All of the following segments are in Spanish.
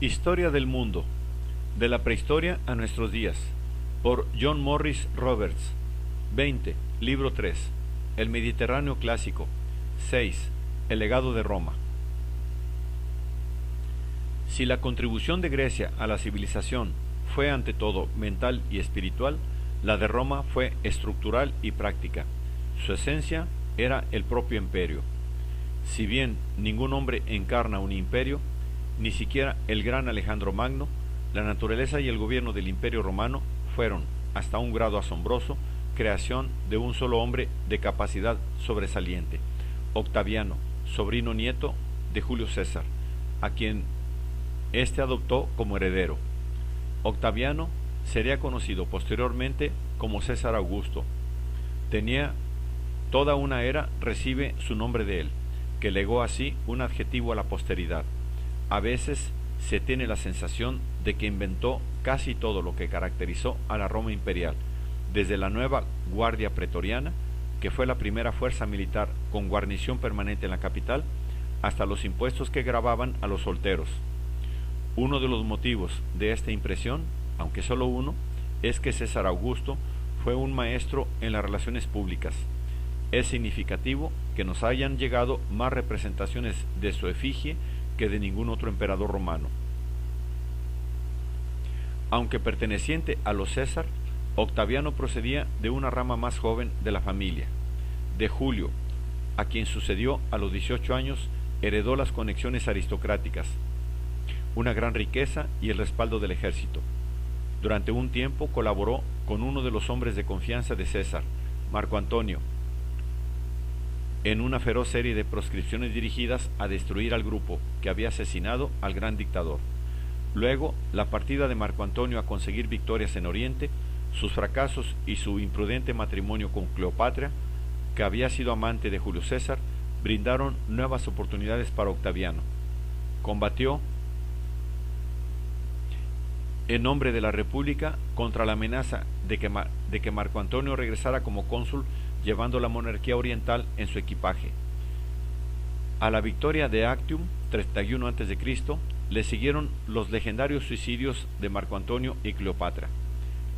Historia del mundo, de la prehistoria a nuestros días, por John Morris Roberts. 20. Libro 3. El Mediterráneo clásico. 6. El legado de Roma. Si la contribución de Grecia a la civilización fue ante todo mental y espiritual, la de Roma fue estructural y práctica. Su esencia era el propio imperio. Si bien ningún hombre encarna un imperio, ni siquiera el gran Alejandro Magno, la naturaleza y el gobierno del Imperio Romano fueron, hasta un grado asombroso, creación de un solo hombre de capacidad sobresaliente, Octaviano, sobrino nieto de Julio César, a quien éste adoptó como heredero. Octaviano sería conocido posteriormente como César Augusto. Tenía toda una era recibe su nombre de él, que legó así un adjetivo a la posteridad. A veces se tiene la sensación de que inventó casi todo lo que caracterizó a la Roma imperial, desde la nueva Guardia Pretoriana, que fue la primera fuerza militar con guarnición permanente en la capital, hasta los impuestos que gravaban a los solteros. Uno de los motivos de esta impresión, aunque solo uno, es que César Augusto fue un maestro en las relaciones públicas. Es significativo que nos hayan llegado más representaciones de su efigie que de ningún otro emperador romano. Aunque perteneciente a los César, Octaviano procedía de una rama más joven de la familia. De Julio, a quien sucedió a los 18 años, heredó las conexiones aristocráticas, una gran riqueza y el respaldo del ejército. Durante un tiempo colaboró con uno de los hombres de confianza de César, Marco Antonio, en una feroz serie de proscripciones dirigidas a destruir al grupo que había asesinado al gran dictador. Luego, la partida de Marco Antonio a conseguir victorias en Oriente, sus fracasos y su imprudente matrimonio con Cleopatra, que había sido amante de Julio César, brindaron nuevas oportunidades para Octaviano. Combatió en nombre de la República contra la amenaza de que Marco Antonio regresara como cónsul, llevando la monarquía oriental en su equipaje. A la victoria de Actium, 31 a.C., le siguieron los legendarios suicidios de Marco Antonio y Cleopatra.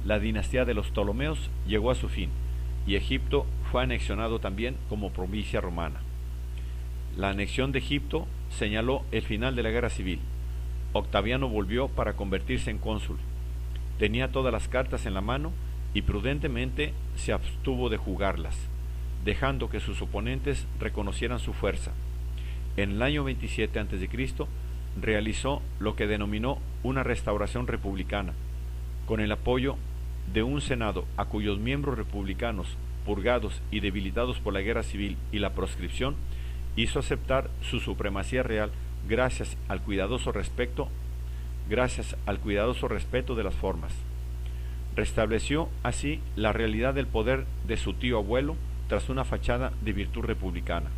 La dinastía de los Ptolomeos llegó a su fin, y Egipto fue anexionado también como provincia romana. La anexión de Egipto señaló el final de la guerra civil. Octaviano volvió para convertirse en cónsul. Tenía todas las cartas en la mano y prudentemente se abstuvo de jugarlas, dejando que sus oponentes reconocieran su fuerza. En el año 27 a.C. realizó lo que denominó una restauración republicana, con el apoyo de un Senado a cuyos miembros republicanos, purgados y debilitados por la guerra civil y la proscripción, hizo aceptar su supremacía real gracias al cuidadoso respeto de las formas. Restableció así la realidad del poder de su tío abuelo tras una fachada de virtud republicana.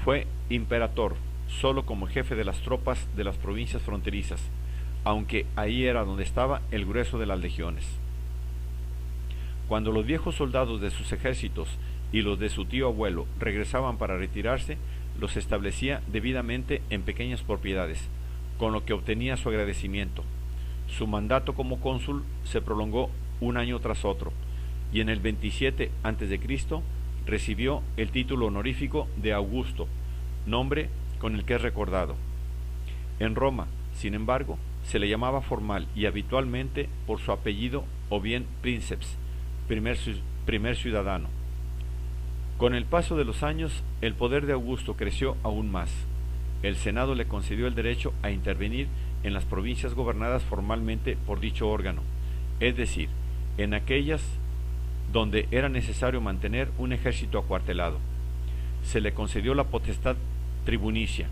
Fue imperator solo como jefe de las tropas de las provincias fronterizas, aunque ahí era donde estaba el grueso de las legiones. Cuando los viejos soldados de sus ejércitos y los de su tío abuelo regresaban para retirarse, los establecía debidamente en pequeñas propiedades, con lo que obtenía su agradecimiento. Su mandato como cónsul se prolongó un año tras otro, y en el 27 a.C. recibió el título honorífico de Augusto, nombre con el que es recordado. En Roma, sin embargo, se le llamaba formal y habitualmente por su apellido o bien princeps, primer ciudadano. Con el paso de los años, el poder de Augusto creció aún más. El Senado le concedió el derecho a intervenir en las provincias gobernadas formalmente por dicho órgano, es decir, en aquellas donde era necesario mantener un ejército acuartelado. Se le concedió la potestad tribunicia.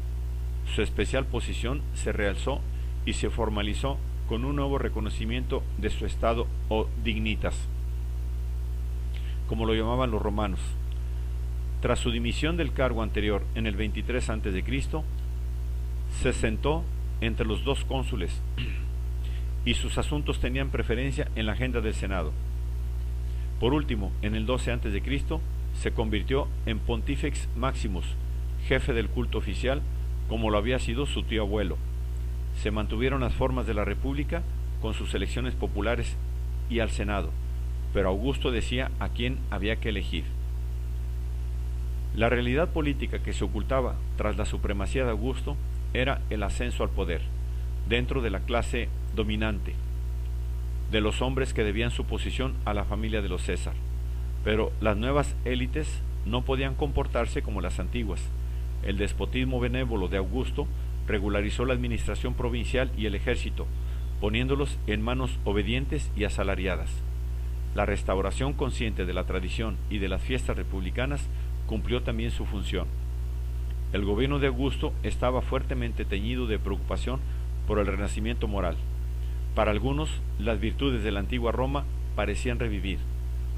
Su especial posición se realzó y se formalizó con un nuevo reconocimiento de su estado o dignitas, como lo llamaban los romanos. Tras su dimisión del cargo anterior en el 23 a.C., se sentó entre los dos cónsules y sus asuntos tenían preferencia en la agenda del Senado. Por último, en el 12 a.C., se convirtió en Pontifex Maximus, jefe del culto oficial, como lo había sido su tío abuelo. Se mantuvieron las formas de la República con sus elecciones populares y al Senado, pero Augusto decía a quién había que elegir. La realidad política que se ocultaba tras la supremacía de Augusto era el ascenso al poder, dentro de la clase dominante, de los hombres que debían su posición a la familia de los César. Pero las nuevas élites no podían comportarse como las antiguas. El despotismo benévolo de Augusto regularizó la administración provincial y el ejército, poniéndolos en manos obedientes y asalariadas. La restauración consciente de la tradición y de las fiestas republicanas cumplió también su función. El gobierno de Augusto estaba fuertemente teñido de preocupación por el renacimiento moral. Para algunos, las virtudes de la antigua Roma parecían revivir.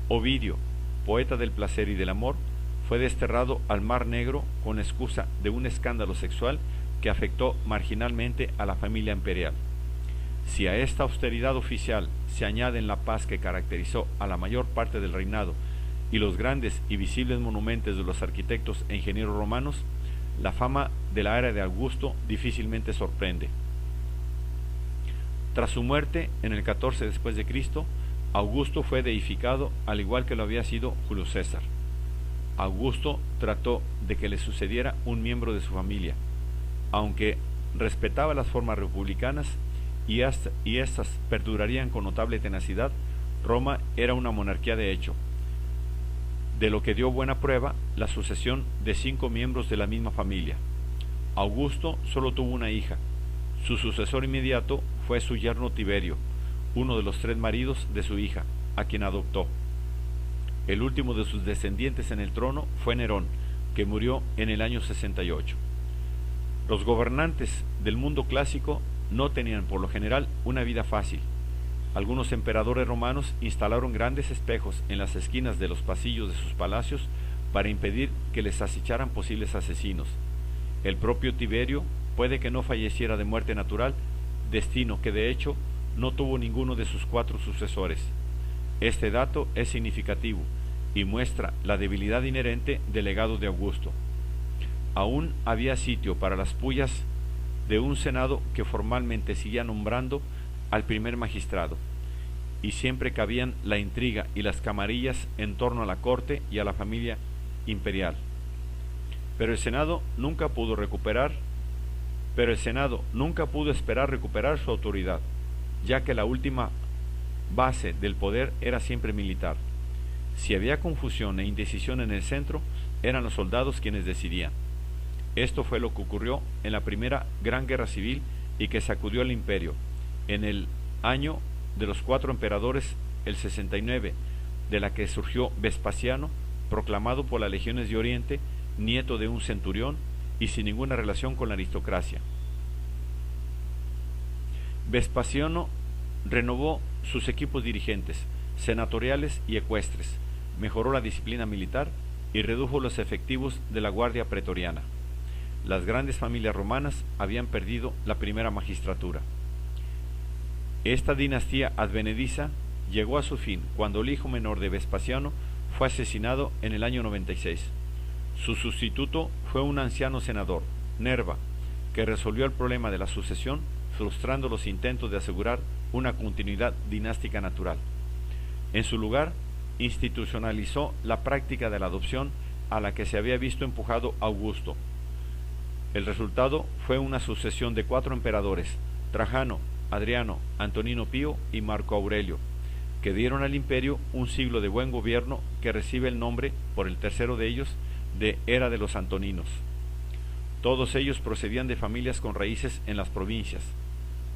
Ovidio, poeta del placer y del amor, fue desterrado al Mar Negro con excusa de un escándalo sexual que afectó marginalmente a la familia imperial. Si a esta austeridad oficial se añade la paz que caracterizó a la mayor parte del reinado y los grandes y visibles monumentos de los arquitectos e ingenieros romanos, la fama de la era de Augusto difícilmente sorprende. Tras su muerte, en el 14 después de Cristo, Augusto fue deificado al igual que lo había sido Julio César. Augusto trató de que le sucediera un miembro de su familia, aunque respetaba las formas republicanas y éstas perdurarían con notable tenacidad. Roma era una monarquía de hecho, de lo que dio buena prueba la sucesión de 5 miembros de la misma familia. Augusto solo tuvo una hija. Su sucesor inmediato fue su yerno Tiberio, uno de los 3 maridos de su hija, a quien adoptó. El último de sus descendientes en el trono fue Nerón, que murió en el año 68. Los gobernantes del mundo clásico no tenían por lo general una vida fácil. Algunos emperadores romanos instalaron grandes espejos en las esquinas de los pasillos de sus palacios para impedir que les acecharan posibles asesinos. El propio Tiberio puede que no falleciera de muerte natural, destino que de hecho no tuvo ninguno de sus 4 sucesores. Este dato es significativo y muestra la debilidad inherente del legado de Augusto. Aún había sitio para las pullas de un senado que formalmente seguía nombrando al primer magistrado, y siempre cabían la intriga y las camarillas en torno a la corte y a la familia imperial. Pero el Senado nunca pudo esperar recuperar su autoridad, ya que la última base del poder era siempre militar. Si había confusión e indecisión en el centro, eran los soldados quienes decidían. Esto fue lo que ocurrió en la primera Gran Guerra Civil y que sacudió al imperio. En el año de los 4 emperadores, el 69, de la que surgió Vespasiano, proclamado por las legiones de Oriente, nieto de un centurión y sin ninguna relación con la aristocracia. Vespasiano renovó sus equipos dirigentes, senatoriales y ecuestres, mejoró la disciplina militar y redujo los efectivos de la guardia pretoriana. Las grandes familias romanas habían perdido la primera magistratura. Esta dinastía advenediza llegó a su fin cuando el hijo menor de Vespasiano fue asesinado en el año 96. Su sustituto fue un anciano senador, Nerva, que resolvió el problema de la sucesión frustrando los intentos de asegurar una continuidad dinástica natural. En su lugar, institucionalizó la práctica de la adopción a la que se había visto empujado Augusto. El resultado fue una sucesión de 4 emperadores, Trajano, Adriano, Antonino Pío y Marco Aurelio, que dieron al imperio un siglo de buen gobierno que recibe el nombre, por el tercero de ellos, de Era de los Antoninos. Todos ellos procedían de familias con raíces en las provincias.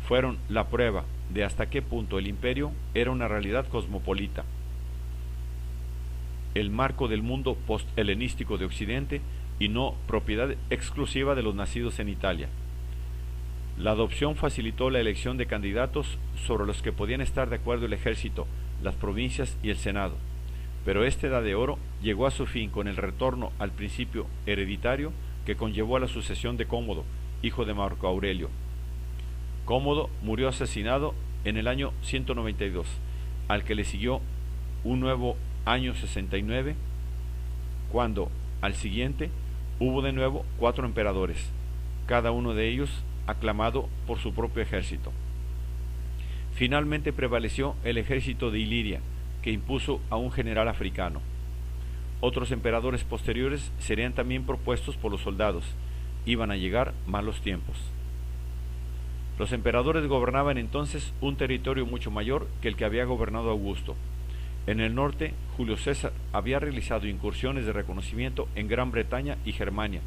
Fueron la prueba de hasta qué punto el imperio era una realidad cosmopolita, el marco del mundo post-helenístico de Occidente y no propiedad exclusiva de los nacidos en Italia. La adopción facilitó la elección de candidatos sobre los que podían estar de acuerdo el ejército, las provincias y el Senado. Pero esta edad de oro llegó a su fin con el retorno al principio hereditario que conllevó a la sucesión de Cómodo, hijo de Marco Aurelio. Cómodo murió asesinado en el año 192, al que le siguió un nuevo año 69, cuando, al siguiente, hubo de nuevo 4 emperadores, cada uno de ellos aclamado por su propio ejército. Finalmente prevaleció el ejército de Iliria, que impuso a un general africano. Otros emperadores posteriores serían también propuestos por los soldados. Iban a llegar malos tiempos. Los emperadores gobernaban entonces un territorio mucho mayor que el que había gobernado Augusto. En el norte, Julio César había realizado incursiones de reconocimiento en Gran Bretaña y Germania,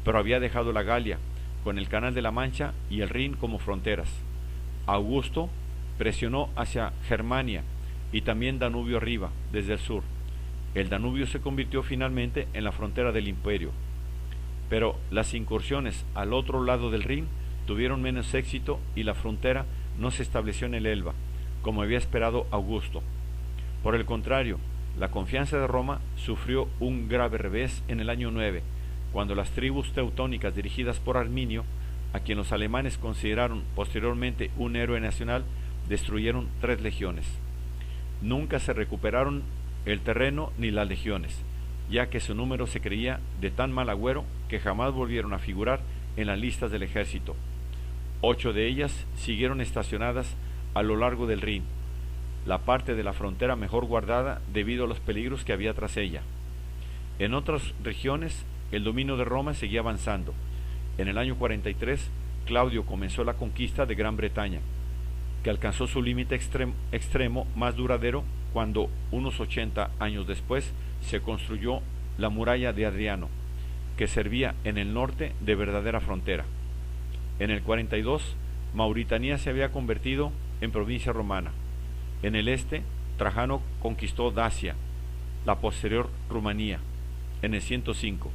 pero había dejado la Galia, con el Canal de la Mancha y el Rin como fronteras. Augusto presionó hacia Germania y también Danubio arriba, desde el sur. El Danubio se convirtió finalmente en la frontera del imperio, pero las incursiones al otro lado del Rin tuvieron menos éxito y la frontera no se estableció en el Elba, como había esperado Augusto. Por el contrario, la confianza de Roma sufrió un grave revés en el año 9, cuando las tribus teutónicas dirigidas por Arminio, a quien los alemanes consideraron posteriormente un héroe nacional, destruyeron 3 legiones. Nunca se recuperaron el terreno ni las legiones, ya que su número se creía de tan mal agüero que jamás volvieron a figurar en las listas del ejército. 8 de ellas siguieron estacionadas a lo largo del Rin, la parte de la frontera mejor guardada debido a los peligros que había tras ella. En otras regiones, el dominio de Roma seguía avanzando. En el año 43, Claudio comenzó la conquista de Gran Bretaña, que alcanzó su límite extremo más duradero cuando, unos 80 años después, se construyó la muralla de Adriano, que servía en el norte de verdadera frontera. En el 42, Mauritania se había convertido en provincia romana. En el este, Trajano conquistó Dacia, la posterior Rumanía, en el 105,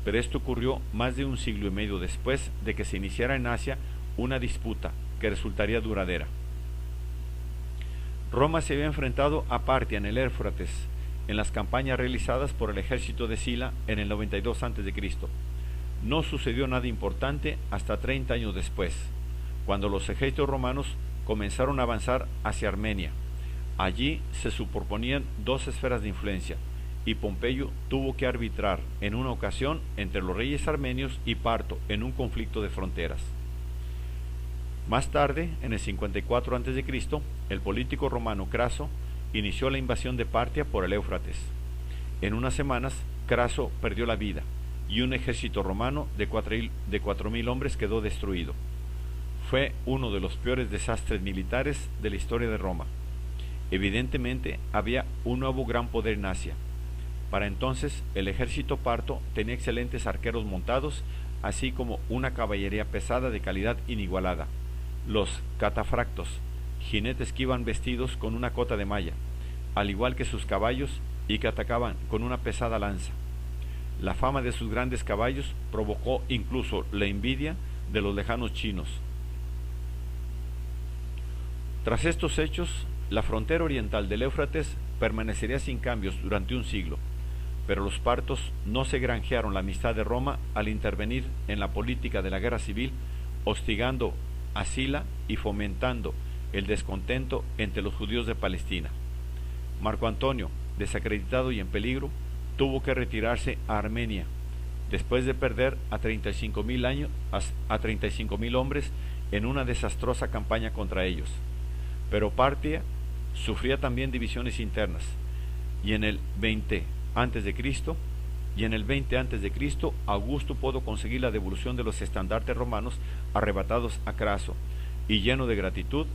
pero esto ocurrió más de un siglo y medio después de que se iniciara en Asia una disputa que resultaría duradera. Roma se había enfrentado a Partia en el Éufrates, en las campañas realizadas por el ejército de Sila en el 92 a.C. No sucedió nada importante hasta 30 años después, cuando los ejércitos romanos comenzaron a avanzar hacia Armenia. Allí se superponían 2 esferas de influencia, y Pompeyo tuvo que arbitrar en una ocasión entre los reyes armenios y Parto en un conflicto de fronteras. Más tarde, en el 54 a.C., el político romano Craso inició la invasión de Partia por el Éufrates. En unas semanas, Craso perdió la vida y un ejército romano de 4.000 hombres quedó destruido. Fue uno de los peores desastres militares de la historia de Roma. Evidentemente, había un nuevo gran poder en Asia. Para entonces, el ejército parto tenía excelentes arqueros montados, así como una caballería pesada de calidad inigualada. Los catafractos, jinetes que iban vestidos con una cota de malla, al igual que sus caballos, y que atacaban con una pesada lanza. La fama de sus grandes caballos provocó incluso la envidia de los lejanos chinos. Tras estos hechos, la frontera oriental del Éufrates permanecería sin cambios durante un siglo, pero los partos no se granjearon la amistad de Roma al intervenir en la política de la guerra civil, hostigando a Sila y fomentando el descontento entre los judíos de Palestina. Marco Antonio, desacreditado y en peligro, tuvo que retirarse a Armenia, después de perder a 35.000 hombres en una desastrosa campaña contra ellos. Pero Partia sufría también divisiones internas, y en el 20 a.C., Augusto pudo conseguir la devolución de los estandartes romanos arrebatados a Craso, y lleno de gratitud,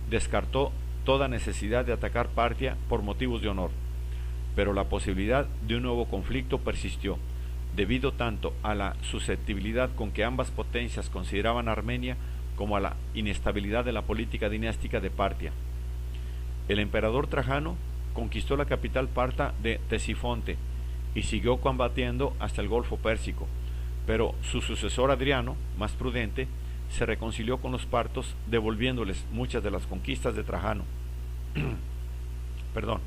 descartó toda necesidad de atacar Partia por motivos de honor. Pero la posibilidad de un nuevo conflicto persistió, debido tanto a la susceptibilidad con que ambas potencias consideraban a Armenia como a la inestabilidad de la política dinástica de Partia. El emperador Trajano conquistó la capital parta de Ctesifonte y siguió combatiendo hasta el Golfo Pérsico, pero su sucesor Adriano, más prudente, se reconcilió con los partos, devolviéndoles muchas de las conquistas de Trajano. Perdón.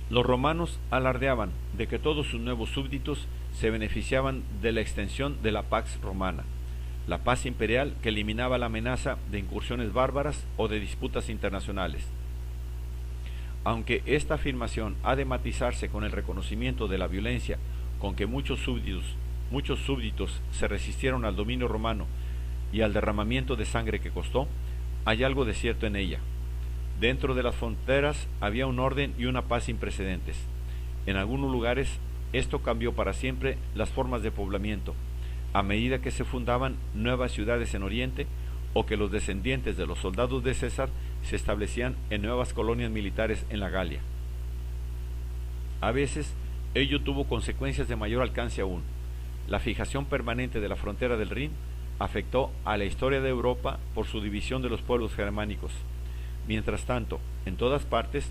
Los romanos alardeaban de que todos sus nuevos súbditos se beneficiaban de la extensión de la Pax Romana, la paz imperial que eliminaba la amenaza de incursiones bárbaras o de disputas internacionales. Aunque esta afirmación ha de matizarse con el reconocimiento de la violencia con que muchos súbditos se resistieron al dominio romano y al derramamiento de sangre que costó, hay algo de cierto en ella. Dentro de las fronteras había un orden y una paz sin precedentes. En algunos lugares esto cambió para siempre las formas de poblamiento, a medida que se fundaban nuevas ciudades en Oriente o que los descendientes de los soldados de César se establecían en nuevas colonias militares en la Galia. A veces, ello tuvo consecuencias de mayor alcance aún. La fijación permanente de la frontera del Rin afectó a la historia de Europa por su división de los pueblos germánicos. Mientras tanto, en todas partes,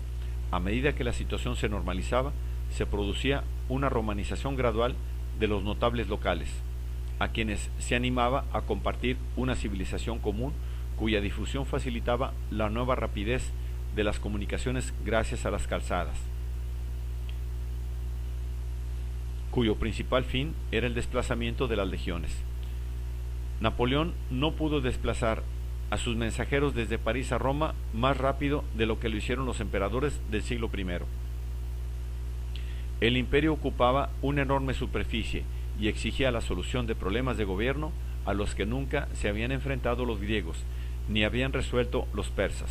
a medida que la situación se normalizaba, se producía una romanización gradual de los notables locales, a quienes se animaba a compartir una civilización común cuya difusión facilitaba la nueva rapidez de las comunicaciones gracias a las calzadas, cuyo principal fin era el desplazamiento de las legiones. Napoleón no pudo desplazar a sus mensajeros desde París a Roma más rápido de lo que lo hicieron los emperadores del siglo I. El imperio ocupaba una enorme superficie y exigía la solución de problemas de gobierno a los que nunca se habían enfrentado los griegos ni habían resuelto los persas.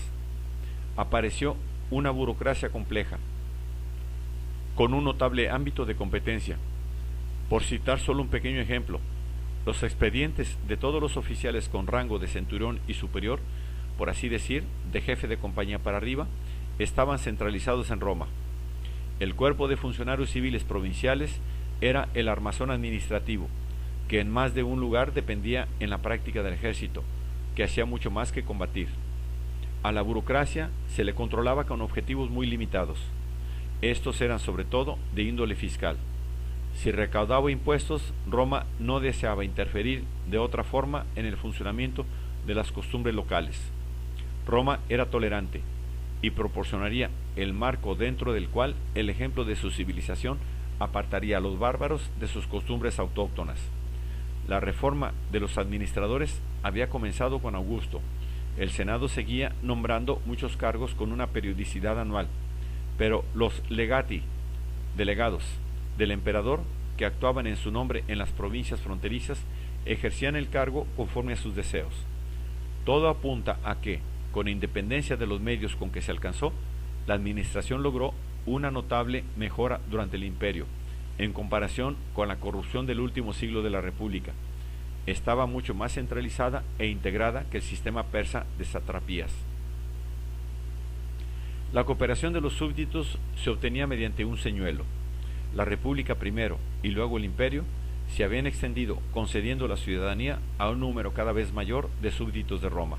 Apareció una burocracia compleja, con un notable ámbito de competencia. Por citar solo un pequeño ejemplo, los expedientes de todos los oficiales con rango de centurión y superior, por así decir, de jefe de compañía para arriba, estaban centralizados en Roma. El cuerpo de funcionarios civiles provinciales era el armazón administrativo, que en más de un lugar dependía en la práctica del ejército, que hacía mucho más que combatir. A la burocracia se le controlaba con objetivos muy limitados. Estos eran sobre todo de índole fiscal. Si recaudaba impuestos, Roma no deseaba interferir de otra forma en el funcionamiento de las costumbres locales. Roma era tolerante y proporcionaría el marco dentro del cual el ejemplo de su civilización apartaría a los bárbaros de sus costumbres autóctonas. La reforma de los administradores había comenzado con Augusto. El Senado seguía nombrando muchos cargos con una periodicidad anual, pero los legati, delegados del emperador, que actuaban en su nombre en las provincias fronterizas, ejercían el cargo conforme a sus deseos. Todo apunta a que, con independencia de los medios con que se alcanzó, la administración logró una notable mejora durante el imperio, en comparación con la corrupción del último siglo de la República. Estaba mucho más centralizada e integrada que el sistema persa de satrapías. La cooperación de los súbditos se obtenía mediante un señuelo. La República primero y luego el imperio se habían extendido concediendo la ciudadanía a un número cada vez mayor de súbditos de Roma.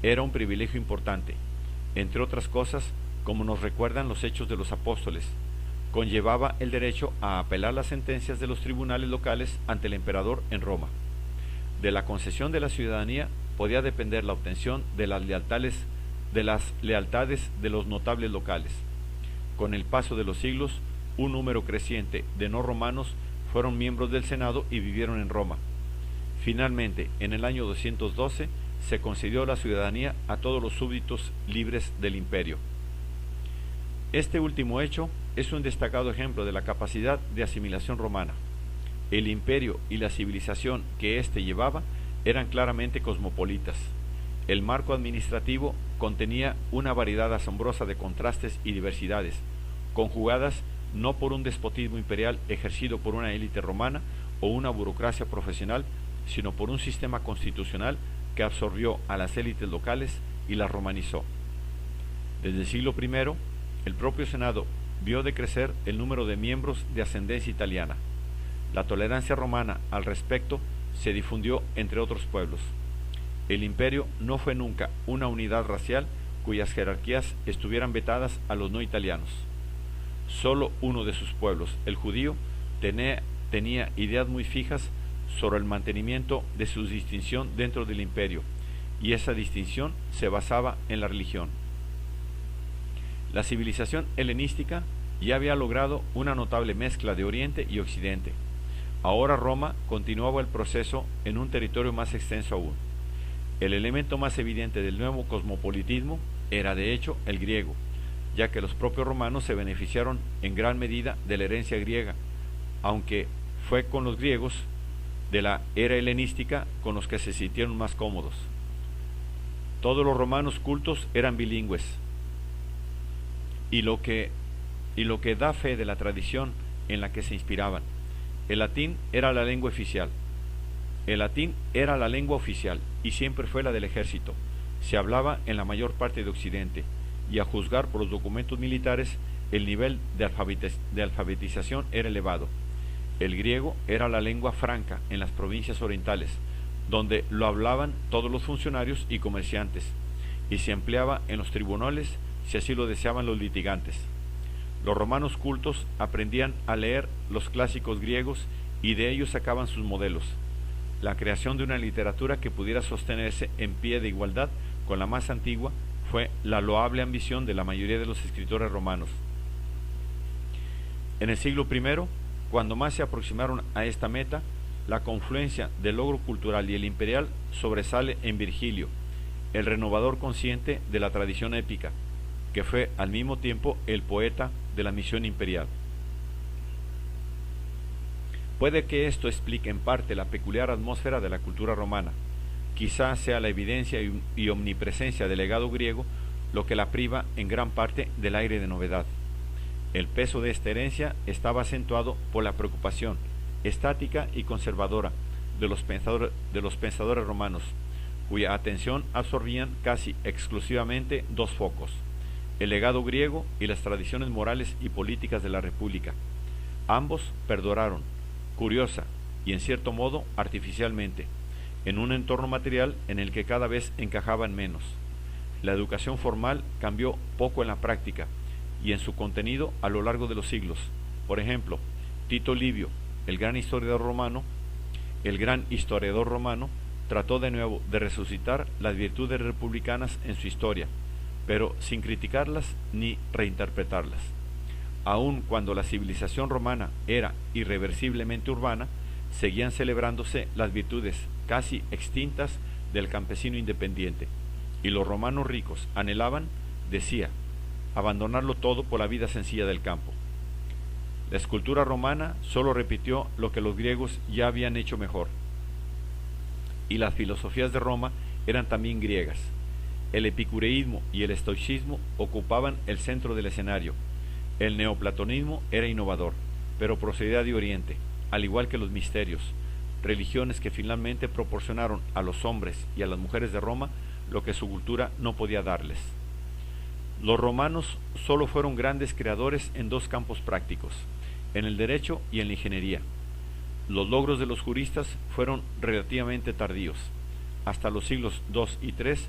Era un privilegio importante, entre otras cosas, como nos recuerdan los Hechos de los Apóstoles. Conllevaba el derecho a apelar las sentencias de los tribunales locales ante el emperador en Roma. De la concesión de la ciudadanía podía depender la obtención de las lealtades de los notables locales. Con el paso de los siglos, un número creciente de no romanos fueron miembros del Senado y vivieron en Roma. Finalmente, en el año 212, se concedió la ciudadanía a todos los súbditos libres del imperio. Este último hecho es un destacado ejemplo de la capacidad de asimilación romana. El imperio y la civilización que éste llevaba eran claramente cosmopolitas. El marco administrativo contenía una variedad asombrosa de contrastes y diversidades, conjugadas no por un despotismo imperial ejercido por una élite romana o una burocracia profesional, sino por un sistema constitucional que absorbió a las élites locales y las romanizó. Desde el siglo I, el propio Senado vio decrecer el número de miembros de ascendencia italiana. La tolerancia romana al respecto se difundió entre otros pueblos. El imperio no fue nunca una unidad racial cuyas jerarquías estuvieran vetadas a los no italianos. Solo uno de sus pueblos, el judío, tenía ideas muy fijas sobre el mantenimiento de su distinción dentro del imperio, y esa distinción se basaba en la religión. La civilización helenística ya había logrado una notable mezcla de Oriente y Occidente. Ahora Roma continuaba el proceso en un territorio más extenso aún. El elemento más evidente del nuevo cosmopolitismo era de hecho el griego, ya que los propios romanos se beneficiaron en gran medida de la herencia griega, aunque fue con los griegos de la era helenística con los que se sintieron más cómodos. Todos los romanos cultos eran bilingües, y lo que da fe de la tradición en la que se inspiraban. El latín era la lengua oficial. El latín era la lengua oficial y siempre fue la del ejército. Se hablaba en la mayor parte de Occidente, y a juzgar por los documentos militares, el nivel de alfabetización era elevado. El griego era la lengua franca en las provincias orientales, donde lo hablaban todos los funcionarios y comerciantes, y se empleaba en los tribunales si así lo deseaban los litigantes. Los romanos cultos aprendían a leer los clásicos griegos y de ellos sacaban sus modelos. La creación de una literatura que pudiera sostenerse en pie de igualdad con la más antigua fue la loable ambición de la mayoría de los escritores romanos. En el siglo I, cuando más se aproximaron a esta meta, la confluencia del logro cultural y el imperial sobresale en Virgilio, el renovador consciente de la tradición épica, que fue al mismo tiempo el poeta de la misión imperial. Puede que esto explique en parte la peculiar atmósfera de la cultura romana. Quizás sea la evidencia y omnipresencia del legado griego lo que la priva en gran parte del aire de novedad. El peso de esta herencia estaba acentuado por la preocupación estática y conservadora de los pensadores romanos, cuya atención absorbían casi exclusivamente dos focos: el legado griego y las tradiciones morales y políticas de la República. Ambos perduraron, curiosa y en cierto modo artificialmente, en un entorno material en el que cada vez encajaban menos. La educación formal cambió poco en la práctica y en su contenido a lo largo de los siglos. Por ejemplo, Tito Livio, el gran historiador romano, trató de nuevo de resucitar las virtudes republicanas en su historia, pero sin criticarlas ni reinterpretarlas. Aun cuando la civilización romana era irreversiblemente urbana, seguían celebrándose las virtudes casi extintas del campesino independiente, y los romanos ricos anhelaban, decía, abandonarlo todo por la vida sencilla del campo. La escultura romana solo repitió lo que los griegos ya habían hecho mejor, y las filosofías de Roma eran también griegas. El epicureísmo y el estoicismo ocupaban el centro del escenario. El neoplatonismo era innovador, pero procedía de Oriente, al igual que los misterios, religiones que finalmente proporcionaron a los hombres y a las mujeres de Roma lo que su cultura no podía darles. Los romanos solo fueron grandes creadores en dos campos prácticos, en el derecho y en la ingeniería. Los logros de los juristas fueron relativamente tardíos. Hasta los siglos II y III,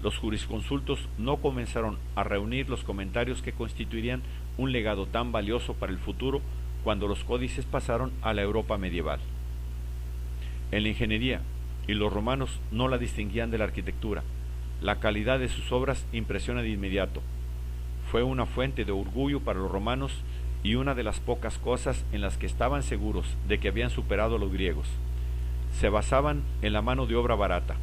los jurisconsultos no comenzaron a reunir los comentarios que constituirían un legado tan valioso para el futuro cuando los códices pasaron a la Europa medieval. En la ingeniería, y los romanos no la distinguían de la arquitectura, la calidad de sus obras impresiona de inmediato. Fue una fuente de orgullo para los romanos y una de las pocas cosas en las que estaban seguros de que habían superado a los griegos. Se basaban en la mano de obra barata.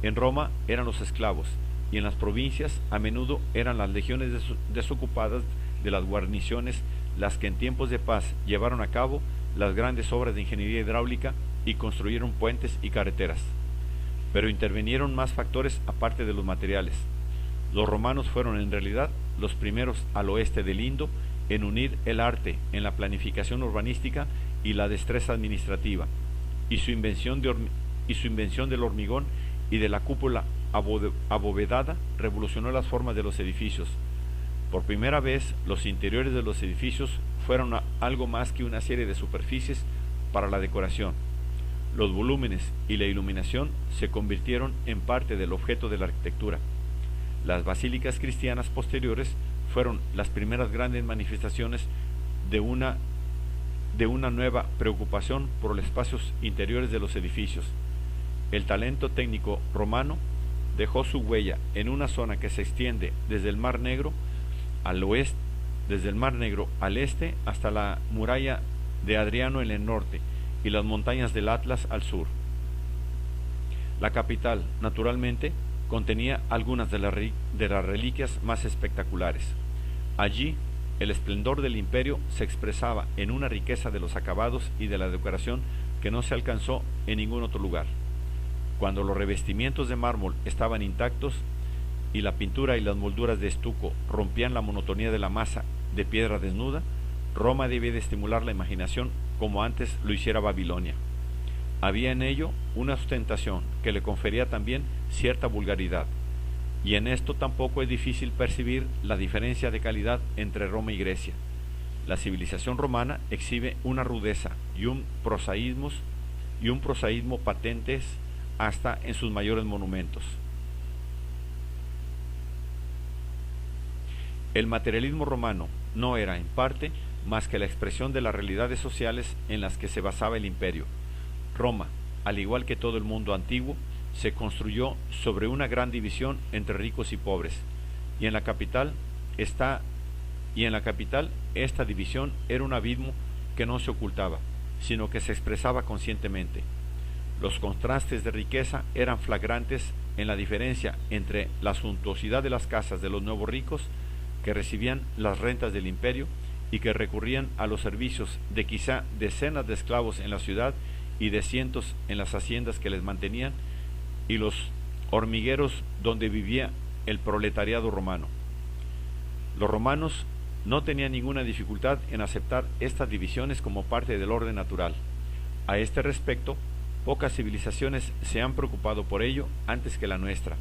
En Roma eran los esclavos, y en las provincias a menudo eran las legiones desocupadas de las guarniciones las que en tiempos de paz llevaron a cabo las grandes obras de ingeniería hidráulica y construyeron puentes y carreteras. Pero intervinieron más factores aparte de los materiales. Los romanos fueron en realidad los primeros al oeste del Indo en unir el arte en la planificación urbanística y la destreza administrativa, y su invención del hormigón y de la cúpula abovedada revolucionó las formas de los edificios. Por primera vez, los interiores de los edificios fueron algo más que una serie de superficies para la decoración. Los volúmenes y la iluminación se convirtieron en parte del objeto de la arquitectura. Las basílicas cristianas posteriores fueron las primeras grandes manifestaciones de una nueva preocupación por los espacios interiores de los edificios. El talento técnico romano dejó su huella en una zona que se extiende desde el Mar Negro al oeste, al este hasta la muralla de Adriano en el norte y las montañas del Atlas al sur. La capital, naturalmente, contenía algunas de las reliquias más espectaculares. Allí, El esplendor del imperio se expresaba en una riqueza de los acabados y de la decoración que no se alcanzó en ningún otro lugar. Cuando los revestimientos de mármol estaban intactos y la pintura y las molduras de estuco rompían la monotonía de la masa de piedra desnuda, Roma debía de estimular la imaginación como antes lo hiciera Babilonia. Había en ello una ostentación que le confería también cierta vulgaridad, y en esto tampoco es difícil percibir la diferencia de calidad entre Roma y Grecia. La civilización romana exhibe una rudeza y un prosaísmo patentes hasta en sus mayores monumentos. El materialismo romano no era, en parte, más que la expresión de las realidades sociales en las que se basaba el imperio. Roma, al igual que todo el mundo antiguo, se construyó sobre una gran división entre ricos y pobres, y en la capital esta división era un abismo que no se ocultaba, sino que se expresaba conscientemente. Los contrastes de riqueza eran flagrantes en la diferencia entre la suntuosidad de las casas de los nuevos ricos, que recibían las rentas del imperio y que recurrían a los servicios de quizá decenas de esclavos en la ciudad y de cientos en las haciendas que les mantenían, y los hormigueros donde vivía el proletariado romano. Los romanos no tenían ninguna dificultad en aceptar estas divisiones como parte del orden natural. A este respecto, pocas civilizaciones se han preocupado por ello antes que la nuestra,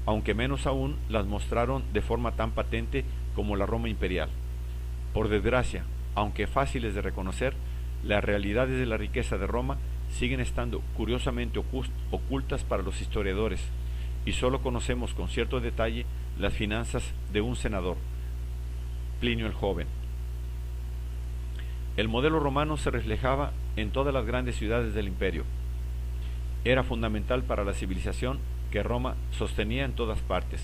aunque menos aún las mostraron de forma tan patente como la Roma imperial. Por desgracia, aunque fáciles de reconocer, las realidades de la riqueza de Roma siguen estando curiosamente ocultas para los historiadores, y solo conocemos con cierto detalle las finanzas de un senador, Plinio el Joven. El modelo romano se reflejaba en todas las grandes ciudades del imperio. Era fundamental para la civilización que Roma sostenía en todas partes.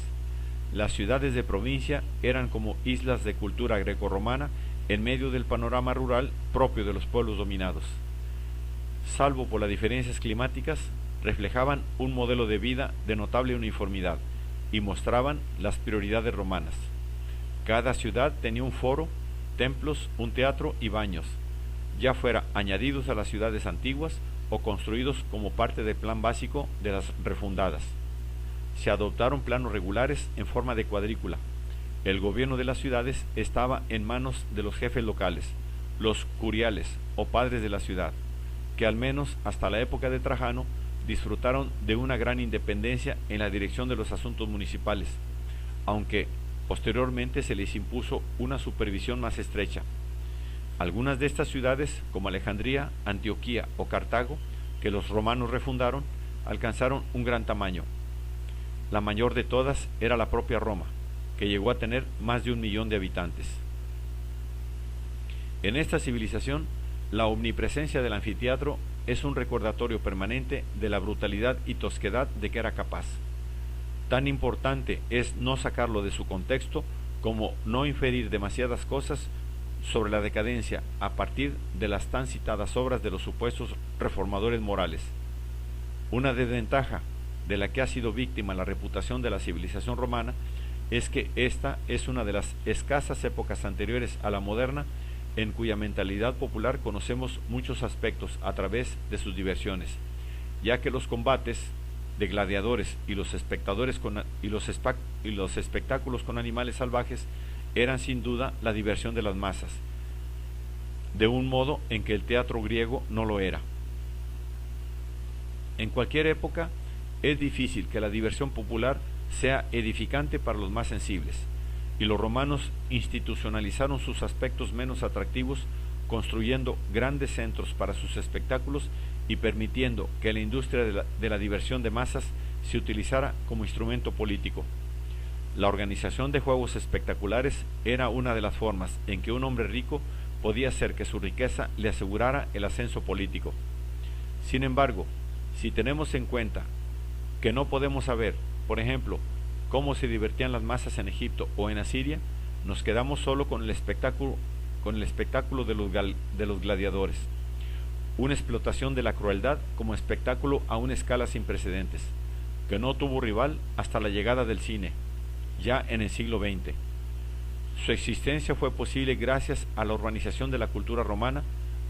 Las ciudades de provincia eran como islas de cultura grecorromana en medio del panorama rural propio de los pueblos dominados. Salvo por las diferencias climáticas, reflejaban un modelo de vida de notable uniformidad y mostraban las prioridades romanas. Cada ciudad tenía un foro, templos, un teatro y baños, ya fuera añadidos a las ciudades antiguas o construidos como parte del plan básico de las refundadas. Se adoptaron planos regulares en forma de cuadrícula. El gobierno de las ciudades estaba en manos de los jefes locales, los curiales o padres de la ciudad, que al menos hasta la época de Trajano disfrutaron de una gran independencia en la dirección de los asuntos municipales, aunque posteriormente se les impuso una supervisión más estrecha. Algunas de estas ciudades, como Alejandría, Antioquía o Cartago, que los romanos refundaron, alcanzaron un gran tamaño. La mayor de todas era la propia Roma, que llegó a tener más de 1 millón de habitantes. En esta civilización, la omnipresencia del anfiteatro es un recordatorio permanente de la brutalidad y tosquedad de que era capaz. Tan importante es no sacarlo de su contexto como no inferir demasiadas cosas sobre la decadencia a partir de las tan citadas obras de los supuestos reformadores morales. Una desventaja de la que ha sido víctima la reputación de la civilización romana es que esta es una de las escasas épocas anteriores a la moderna en cuya mentalidad popular conocemos muchos aspectos a través de sus diversiones, ya que los combates de gladiadores y los espectáculos con animales salvajes eran sin duda la diversión de las masas, de un modo en que el teatro griego no lo era. En cualquier época es difícil que la diversión popular sea edificante para los más sensibles, y los romanos institucionalizaron sus aspectos menos atractivos, construyendo grandes centros para sus espectáculos y permitiendo que la industria de la diversión de masas se utilizara como instrumento político. La organización de juegos espectaculares era una de las formas en que un hombre rico podía hacer que su riqueza le asegurara el ascenso político. Sin embargo, si tenemos en cuenta que no podemos saber, por ejemplo, cómo se divertían las masas en Egipto o en Asiria, nos quedamos solo con el espectáculo de los gladiadores, una explotación de la crueldad como espectáculo a una escala sin precedentes, que no tuvo rival hasta la llegada del cine, ya en el siglo XX. Su existencia fue posible gracias a la urbanización de la cultura romana,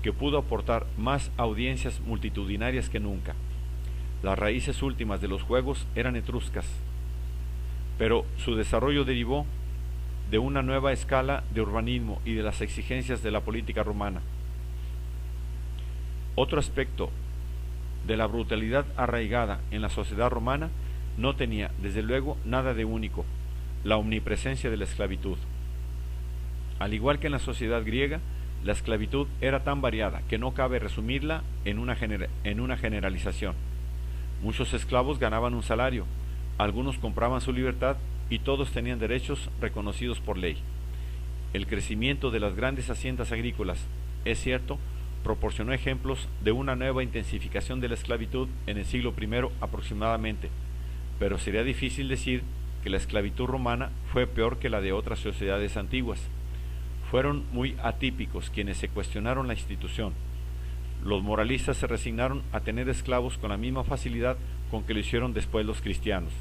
que pudo aportar más audiencias multitudinarias que nunca. Las raíces últimas de los juegos eran etruscas, pero su desarrollo derivó de una nueva escala de urbanismo y de las exigencias de la política romana. Otro aspecto de la brutalidad arraigada en la sociedad romana no tenía, desde luego, nada de único: la omnipresencia de la esclavitud. Al igual que en la sociedad griega, la esclavitud era tan variada que no cabe resumirla en una generalización. Muchos esclavos ganaban un salario, algunos compraban su libertad y todos tenían derechos reconocidos por ley. El crecimiento de las grandes haciendas agrícolas, es cierto, proporcionó ejemplos de una nueva intensificación de la esclavitud en el siglo I aproximadamente, pero sería difícil decir que la esclavitud romana fue peor que la de otras sociedades antiguas. Fueron muy atípicos quienes se cuestionaron la institución. Los moralistas se resignaron a tener esclavos con la misma facilidad con que lo hicieron después los cristianos.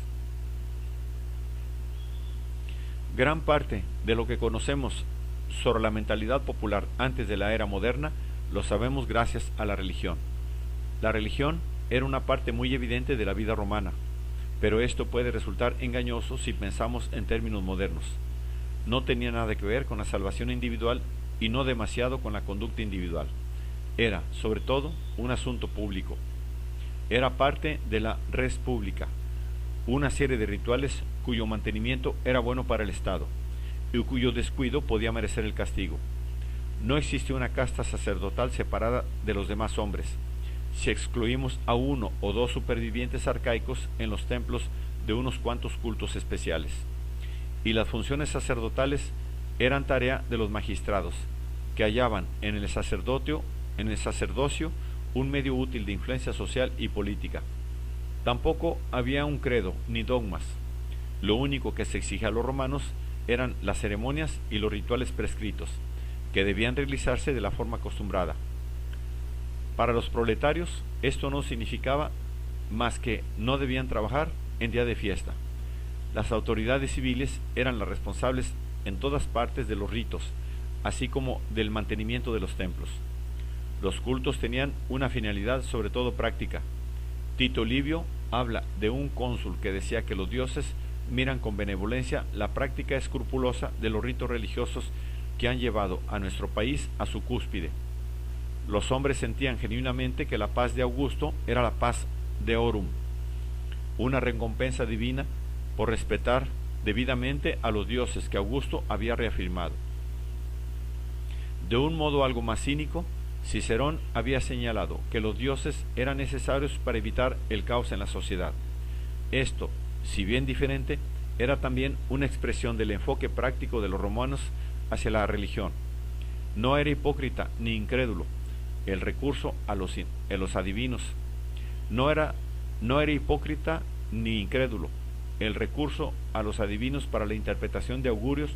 Gran parte de lo que conocemos sobre la mentalidad popular antes de la era moderna lo sabemos gracias a la religión. La religión era una parte muy evidente de la vida romana, pero esto puede resultar engañoso si pensamos en términos modernos. No tenía nada que ver con la salvación individual y no demasiado con la conducta individual. Era, sobre todo, un asunto público. Era parte de la res pública, una serie de rituales cuyo mantenimiento era bueno para el Estado y cuyo descuido podía merecer el castigo. No existe una casta sacerdotal separada de los demás hombres. Si excluimos a uno o dos supervivientes arcaicos en los templos de unos cuantos cultos especiales. Y las funciones sacerdotales eran tarea de los magistrados, que hallaban en el sacerdocio un medio útil de influencia social y política. Tampoco había un credo ni dogmas. Lo único que se exigía a los romanos eran las ceremonias y los rituales prescritos, que debían realizarse de la forma acostumbrada. Para los proletarios esto no significaba más que no debían trabajar en día de fiesta. Las autoridades civiles eran las responsables en todas partes de los ritos, así como del mantenimiento de los templos. Los cultos tenían una finalidad sobre todo práctica. Tito Livio habla de un cónsul que decía que los dioses miran con benevolencia la práctica escrupulosa de los ritos religiosos que han llevado a nuestro país a su cúspide. Los hombres sentían genuinamente que la paz de Augusto era la paz de Orum, una recompensa divina por respetar debidamente a los dioses que Augusto había reafirmado. De un modo algo más cínico, Cicerón había señalado que los dioses eran necesarios para evitar el caos en la sociedad. Esto, si bien diferente, era también una expresión del enfoque práctico de los romanos hacia la religión. No era hipócrita ni incrédulo el recurso a los adivinos. No era hipócrita ni incrédulo el recurso a los adivinos para la interpretación de augurios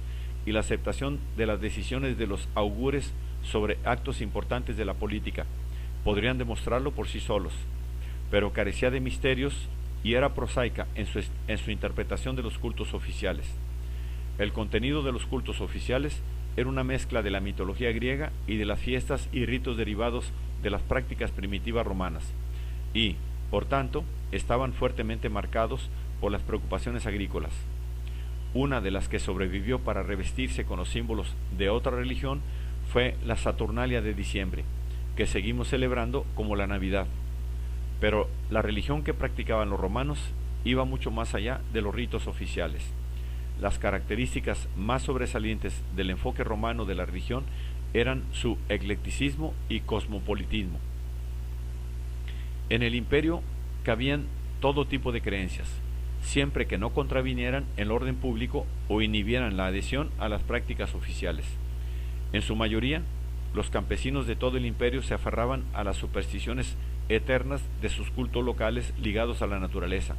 y la aceptación de las decisiones de los augures sobre actos importantes de la política. Podrían demostrarlo por sí solos, pero carecía de misterios y era prosaica en su interpretación de los cultos oficiales. El contenido de los cultos oficiales era una mezcla de la mitología griega y de las fiestas y ritos derivados de las prácticas primitivas romanas, y, por tanto, estaban fuertemente marcados por las preocupaciones agrícolas. Una de las que sobrevivió para revestirse con los símbolos de otra religión fue la Saturnalia de diciembre, que seguimos celebrando como la Navidad. Pero la religión que practicaban los romanos iba mucho más allá de los ritos oficiales. Las características más sobresalientes del enfoque romano de la religión eran su eclecticismo y cosmopolitismo. En el imperio cabían todo tipo de creencias, siempre que no contravinieran el orden público o inhibieran la adhesión a las prácticas oficiales. En su mayoría, los campesinos de todo el imperio se aferraban a las supersticiones eternas de sus cultos locales ligados a la naturaleza.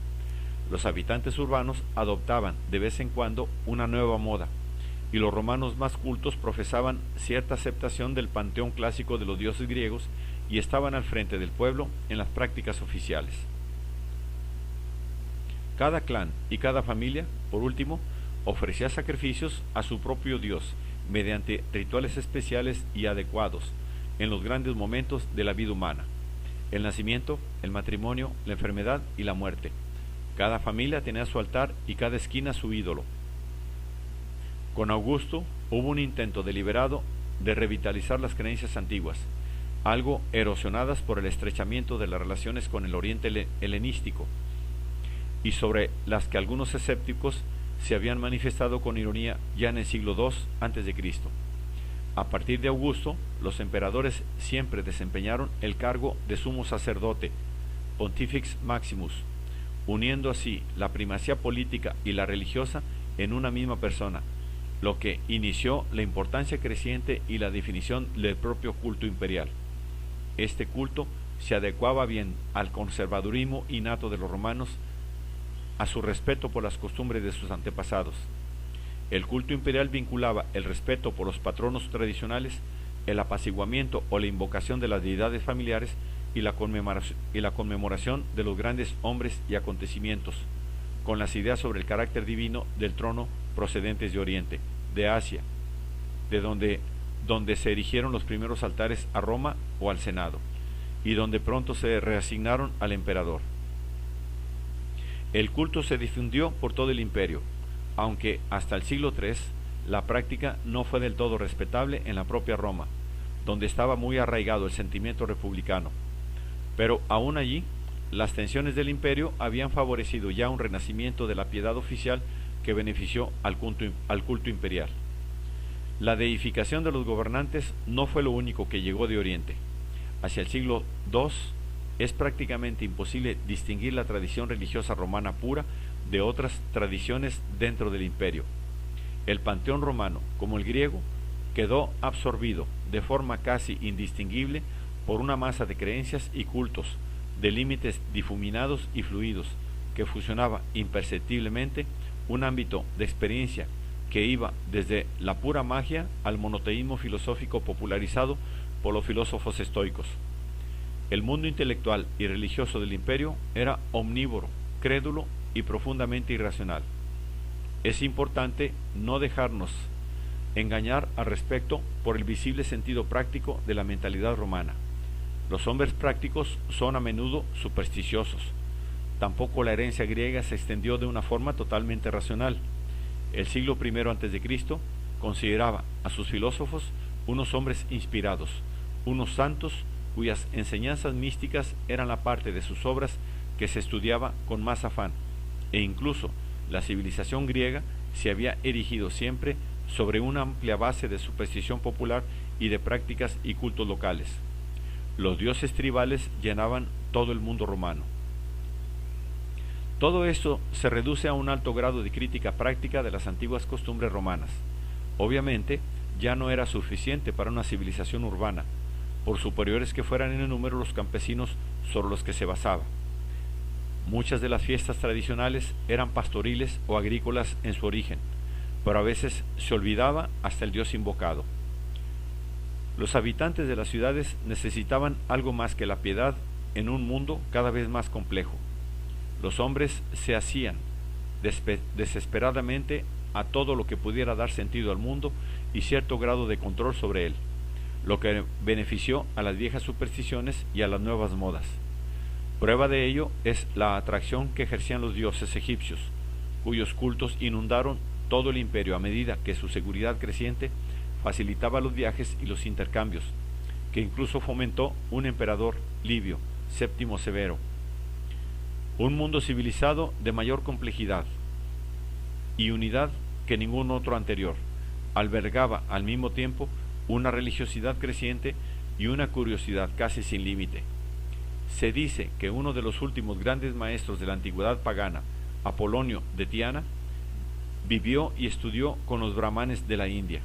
Los habitantes urbanos adoptaban de vez en cuando una nueva moda, y los romanos más cultos profesaban cierta aceptación del panteón clásico de los dioses griegos y estaban al frente del pueblo en las prácticas oficiales. Cada clan y cada familia, por último, ofrecía sacrificios a su propio Dios mediante rituales especiales y adecuados en los grandes momentos de la vida humana: el nacimiento, el matrimonio, la enfermedad y la muerte. Cada familia tenía su altar y cada esquina su ídolo. Con Augusto hubo un intento deliberado de revitalizar las creencias antiguas, algo erosionadas por el estrechamiento de las relaciones con el Oriente helenístico, y sobre las que algunos escépticos se habían manifestado con ironía ya en el siglo II a.C. A partir de Augusto, los emperadores siempre desempeñaron el cargo de sumo sacerdote, Pontifex Maximus, uniendo así la primacía política y la religiosa en una misma persona, lo que inició la importancia creciente y la definición del propio culto imperial. Este culto se adecuaba bien al conservadurismo innato de los romanos, a su respeto por las costumbres de sus antepasados. El culto imperial vinculaba el respeto por los patronos tradicionales, el apaciguamiento o la invocación de las deidades familiares y la conmemoración de los grandes hombres y acontecimientos, con las ideas sobre el carácter divino del trono procedentes de Oriente, de Asia, de donde se erigieron los primeros altares a Roma o al Senado, y donde pronto se reasignaron al emperador. El culto se difundió por todo el imperio, aunque hasta el siglo III la práctica no fue del todo respetable en la propia Roma, donde estaba muy arraigado el sentimiento republicano. Pero aún allí, las tensiones del imperio habían favorecido ya un renacimiento de la piedad oficial que benefició al culto imperial. La deificación de los gobernantes no fue lo único que llegó de Oriente. Hacia el siglo II es prácticamente imposible distinguir la tradición religiosa romana pura de otras tradiciones dentro del imperio. El panteón romano, como el griego, quedó absorbido de forma casi indistinguible por una masa de creencias y cultos, de límites difuminados y fluidos, que fusionaba imperceptiblemente un ámbito de experiencia que iba desde la pura magia al monoteísmo filosófico popularizado por los filósofos estoicos. El mundo intelectual y religioso del imperio era omnívoro, crédulo y profundamente irracional. Es importante no dejarnos engañar al respecto por el visible sentido práctico de la mentalidad romana. Los hombres prácticos son a menudo supersticiosos. Tampoco la herencia griega se extendió de una forma totalmente racional. El siglo I a.C. consideraba a sus filósofos unos hombres inspirados, unos santos cuyas enseñanzas místicas eran la parte de sus obras que se estudiaba con más afán, e incluso la civilización griega se había erigido siempre sobre una amplia base de superstición popular y de prácticas y cultos locales. Los dioses tribales llenaban todo el mundo romano. Todo esto se reduce a un alto grado de crítica práctica de las antiguas costumbres romanas. Obviamente, ya no era suficiente para una civilización urbana, por superiores que fueran en el número los campesinos sobre los que se basaba. Muchas de las fiestas tradicionales eran pastoriles o agrícolas en su origen, pero a veces se olvidaba hasta el dios invocado. Los habitantes de las ciudades necesitaban algo más que la piedad en un mundo cada vez más complejo. Los hombres se hacían desesperadamente a todo lo que pudiera dar sentido al mundo y cierto grado de control sobre él, lo que benefició a las viejas supersticiones y a las nuevas modas. Prueba de ello es la atracción que ejercían los dioses egipcios, cuyos cultos inundaron todo el imperio a medida que su seguridad creciente facilitaba los viajes y los intercambios, que incluso fomentó un emperador Livio, Séptimo Severo. Un mundo civilizado de mayor complejidad y unidad que ningún otro anterior, albergaba al mismo tiempo una religiosidad creciente y una curiosidad casi sin límite. Se dice que uno de los últimos grandes maestros de la antigüedad pagana, Apolonio de Tiana, vivió y estudió con los brahmanes de la India.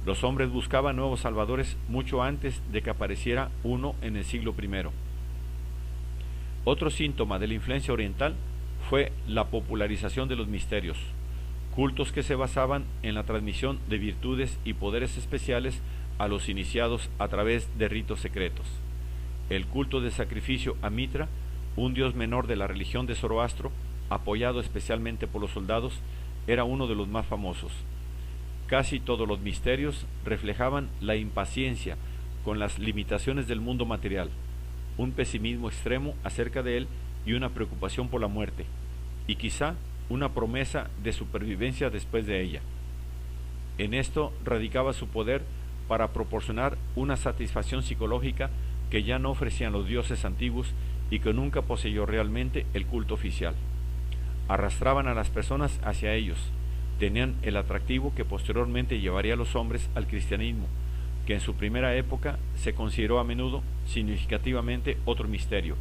Los hombres buscaban nuevos salvadores mucho antes de que apareciera uno en el siglo I. Otro síntoma de la influencia oriental fue la popularización de los misterios, cultos que se basaban en la transmisión de virtudes y poderes especiales a los iniciados a través de ritos secretos. El culto de sacrificio a Mitra, un dios menor de la religión de Zoroastro, apoyado especialmente por los soldados, era uno de los más famosos. Casi todos los misterios reflejaban la impaciencia con las limitaciones del mundo material, un pesimismo extremo acerca de él y una preocupación por la muerte, y quizá una promesa de supervivencia después de ella. En esto radicaba su poder para proporcionar una satisfacción psicológica que ya no ofrecían los dioses antiguos y que nunca poseyó realmente el culto oficial. Arrastraban a las personas hacia ellos, tenían el atractivo que posteriormente llevaría a los hombres al cristianismo, que en su primera época se consideró a menudo significativamente otro misterio.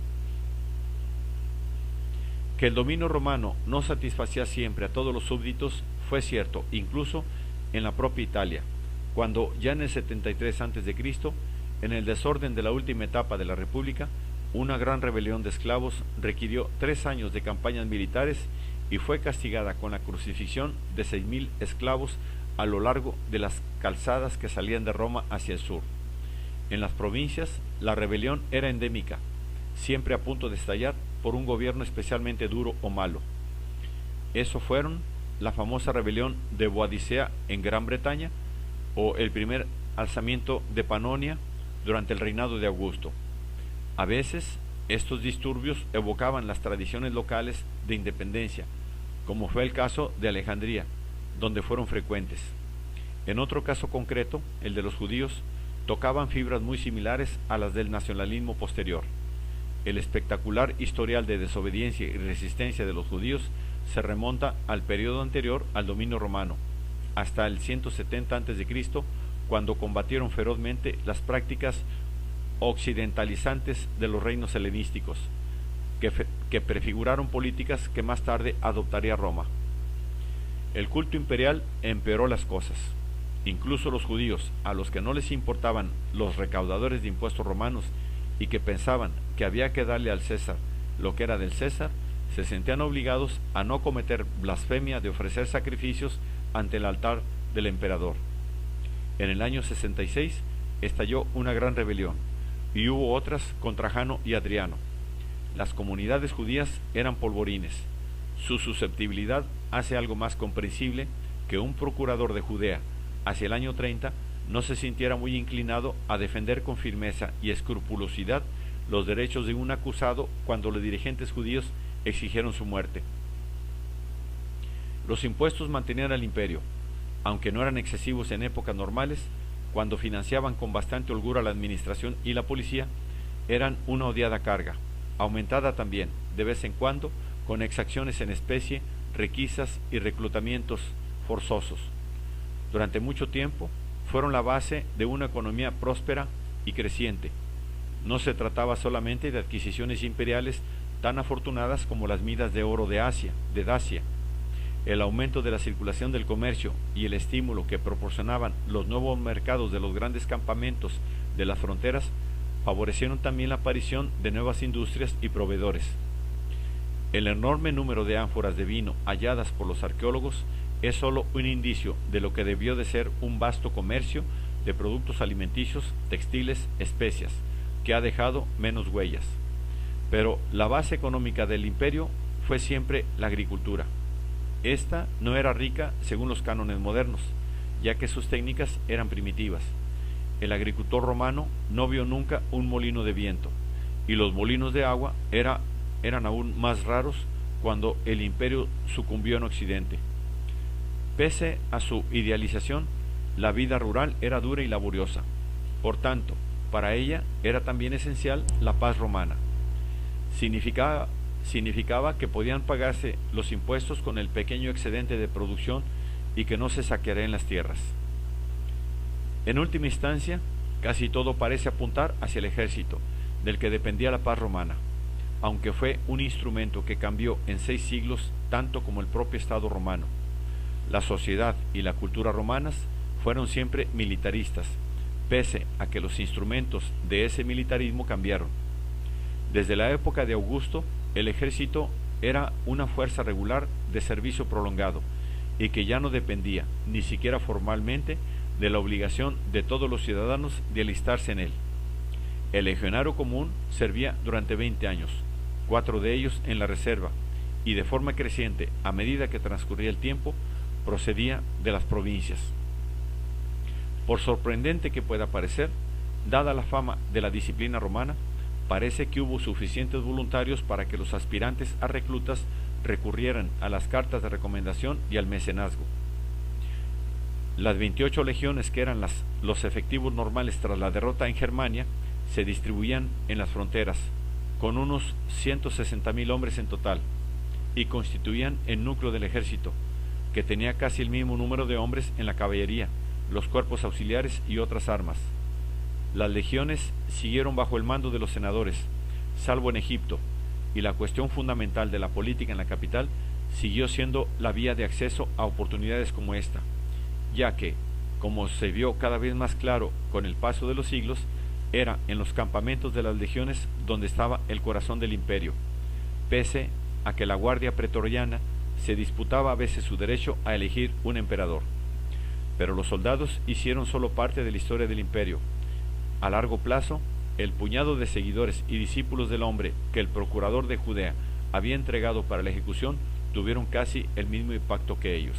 Que el dominio romano no satisfacía siempre a todos los súbditos fue cierto, incluso en la propia Italia, cuando ya en el 73 a.C., en el desorden de la última etapa de la República, una gran rebelión de esclavos requirió 3 años de campañas militares y fue castigada con la crucifixión de 6.000 esclavos a lo largo de las calzadas que salían de Roma hacia el sur. En las provincias, la rebelión era endémica, siempre a punto de estallar por un gobierno especialmente duro o malo. Eso fueron la famosa rebelión de Boadicea en Gran Bretaña o el primer alzamiento de Panonia durante el reinado de Augusto. A veces, estos disturbios evocaban las tradiciones locales de independencia, como fue el caso de Alejandría, donde fueron frecuentes. En otro caso concreto, el de los judíos, tocaban fibras muy similares a las del nacionalismo posterior. El espectacular historial de desobediencia y resistencia de los judíos se remonta al periodo anterior al dominio romano, hasta el 170 a.C., cuando combatieron ferozmente las prácticas occidentalizantes de los reinos helenísticos, que prefiguraron políticas que más tarde adoptaría Roma. El culto imperial empeoró las cosas. Incluso los judíos, a los que no les importaban los recaudadores de impuestos romanos y que pensaban que había que darle al César lo que era del César, se sentían obligados a no cometer blasfemia de ofrecer sacrificios ante el altar del emperador. En el año 66 estalló una gran rebelión, y hubo otras contra Trajano y Adriano. Las comunidades judías eran polvorines. Su susceptibilidad hace algo más comprensible que un procurador de Judea, hacia el año 30, no se sintiera muy inclinado a defender con firmeza y escrupulosidad los derechos de un acusado cuando los dirigentes judíos exigieron su muerte. Los impuestos mantenían al imperio, aunque no eran excesivos en épocas normales. Cuando financiaban con bastante holgura a la administración y la policía, eran una odiada carga, aumentada también, de vez en cuando, con exacciones en especie, requisas y reclutamientos forzosos. Durante mucho tiempo, fueron la base de una economía próspera y creciente. No se trataba solamente de adquisiciones imperiales tan afortunadas como las minas de oro de Dacia. El aumento de la circulación del comercio y el estímulo que proporcionaban los nuevos mercados de los grandes campamentos de las fronteras favorecieron también la aparición de nuevas industrias y proveedores. El enorme número de ánforas de vino halladas por los arqueólogos es solo un indicio de lo que debió de ser un vasto comercio de productos alimenticios, textiles, especias, que ha dejado menos huellas. Pero la base económica del imperio fue siempre la agricultura. Esta no era rica según los cánones modernos, ya que sus técnicas eran primitivas. El agricultor romano no vio nunca un molino de viento, y los molinos de agua eran aún más raros cuando el imperio sucumbió en Occidente. Pese a su idealización, la vida rural era dura y laboriosa. Por tanto, para ella era también esencial la paz romana. Significaba que podían pagarse los impuestos con el pequeño excedente de producción y que no se saquearían las tierras. En última instancia, casi todo parece apuntar hacia el ejército, del que dependía la paz romana, aunque fue un instrumento que cambió en 6 siglos tanto como el propio Estado romano. La sociedad y la cultura romanas fueron siempre militaristas, pese a que los instrumentos de ese militarismo cambiaron. Desde la época de Augusto, el ejército era una fuerza regular de servicio prolongado y que ya no dependía, ni siquiera formalmente, de la obligación de todos los ciudadanos de alistarse en él. El legionario común servía durante 20 años, 4 de ellos en la reserva, y de forma creciente, a medida que transcurría el tiempo, procedía de las provincias. Por sorprendente que pueda parecer, dada la fama de la disciplina romana, parece que hubo suficientes voluntarios para que los aspirantes a reclutas recurrieran a las cartas de recomendación y al mecenazgo. Las 28 legiones, que eran los efectivos normales tras la derrota en Germania, se distribuían en las fronteras, con unos 160.000 hombres en total, y constituían el núcleo del ejército, que tenía casi el mismo número de hombres en la caballería, los cuerpos auxiliares y otras armas. Las legiones siguieron bajo el mando de los senadores, salvo en Egipto, y la cuestión fundamental de la política en la capital siguió siendo la vía de acceso a oportunidades como esta, ya que, como se vio cada vez más claro con el paso de los siglos, era en los campamentos de las legiones donde estaba el corazón del imperio, pese a que la guardia pretoriana se disputaba a veces su derecho a elegir un emperador. Pero los soldados hicieron solo parte de la historia del imperio. A largo plazo, el puñado de seguidores y discípulos del hombre que el procurador de Judea había entregado para la ejecución tuvieron casi el mismo impacto que ellos.